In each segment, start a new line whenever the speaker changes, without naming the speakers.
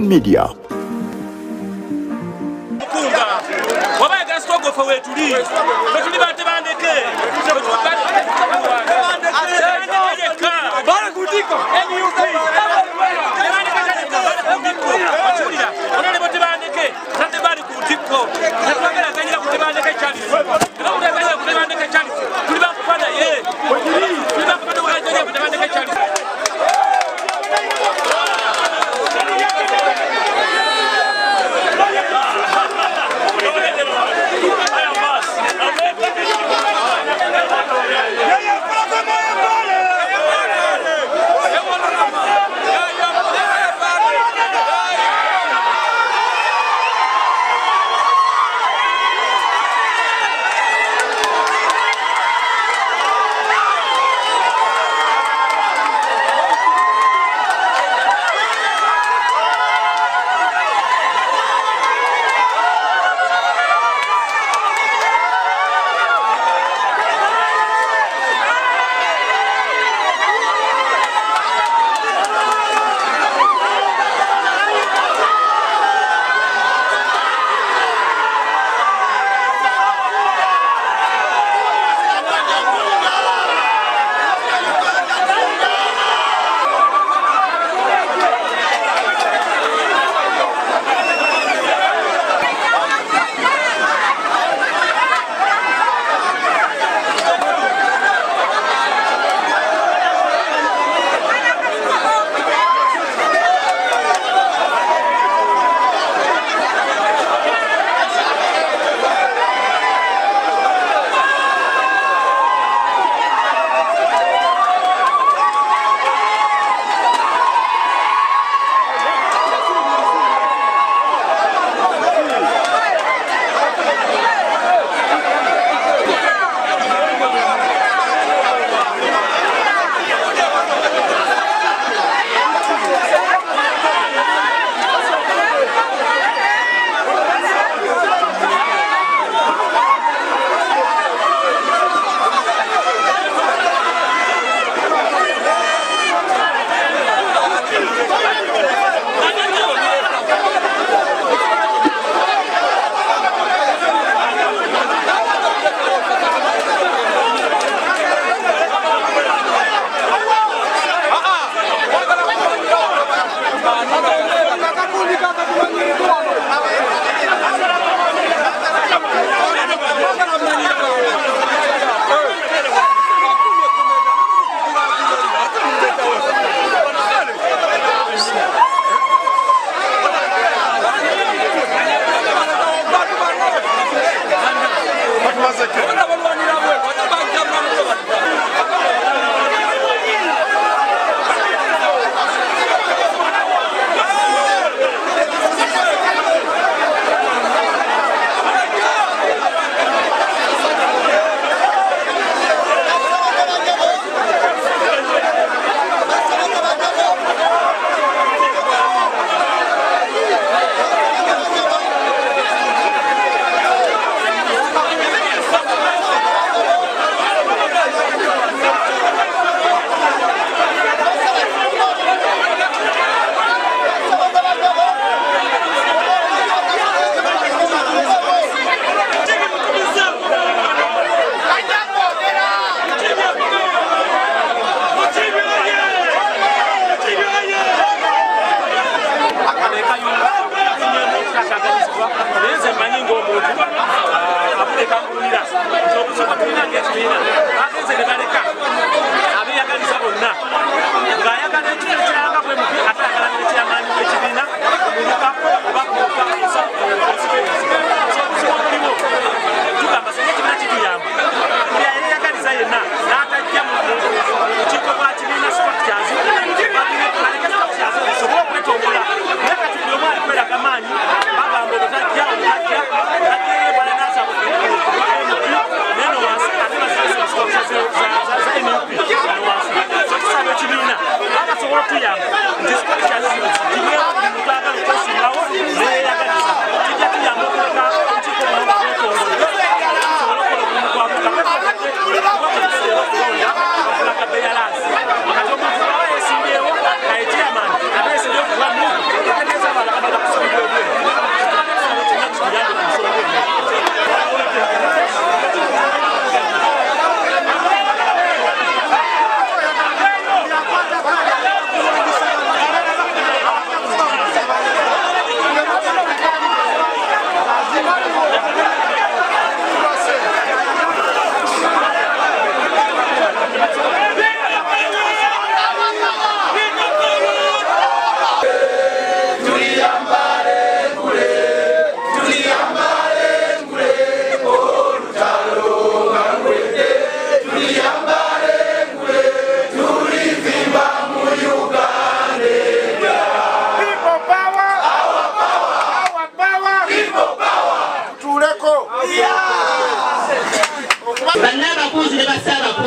Media.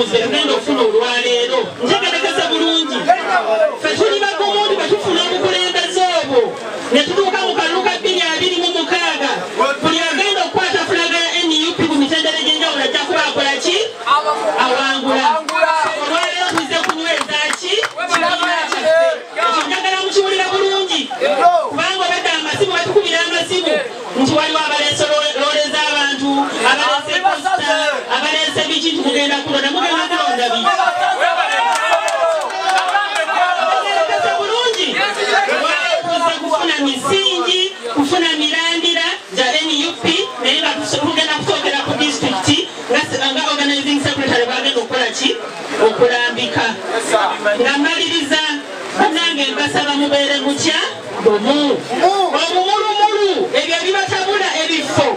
tubuze tugenda okufuna olwaleero ntegerekeza bulungi ffe tuli bakomondi bwe tufuna obukulembeze obwo ne tutuuka mu kalulu ka 2026 buli agenda okukwata fulaga ya NUP ku mitendera egy'enjawulo ajja kuba akola ki awangula olwaleero tuize kunyweza ki ekyo njagala mukiwulira bulungi kubanga obadde amasimu batukubira amasimu nti waliwo abaleese loole z'abantu abaleese posita abaleese biki tumugenda kulonda mugenda kulonda biki bulungi tuze kufuna misingi kufuna mirandira gya NUP naye nga tugenda kusookera ku disitulikiti nga organizing secretary bagenda okukola ki okulambika nga mmaliriza nange mbasaba mubeere mutya omumulumulu ebyo ebibatabula ebifo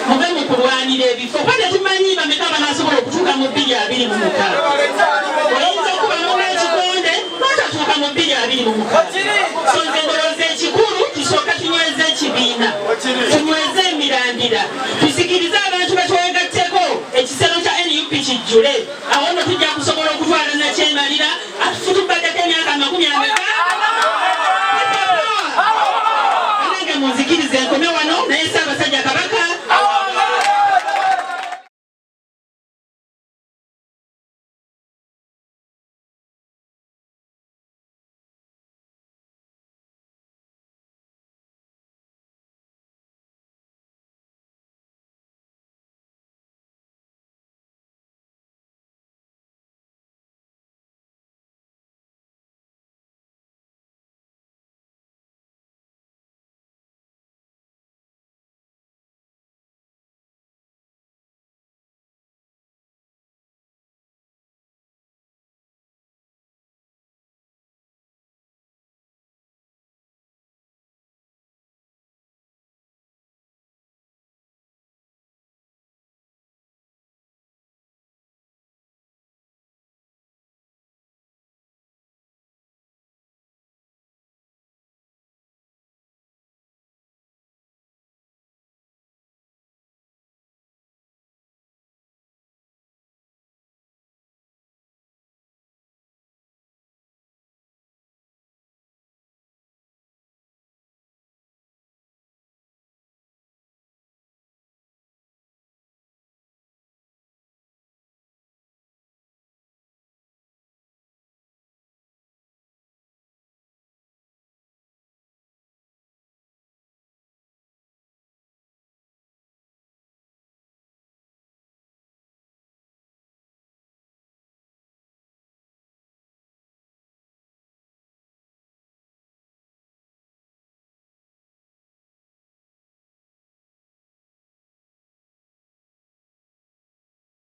mube mukulwanira ebifo kuba tetumanyi bameka banasobola okutuuka mu 2026 oyinza okuba munekikonde notatuuka mu 2026 so nze ndowooza ekikulu tusooka tunyweze ekibiina tunyweze emirandira tusikirize abantu betwegatteko ekisero kya NUP kijjule awo no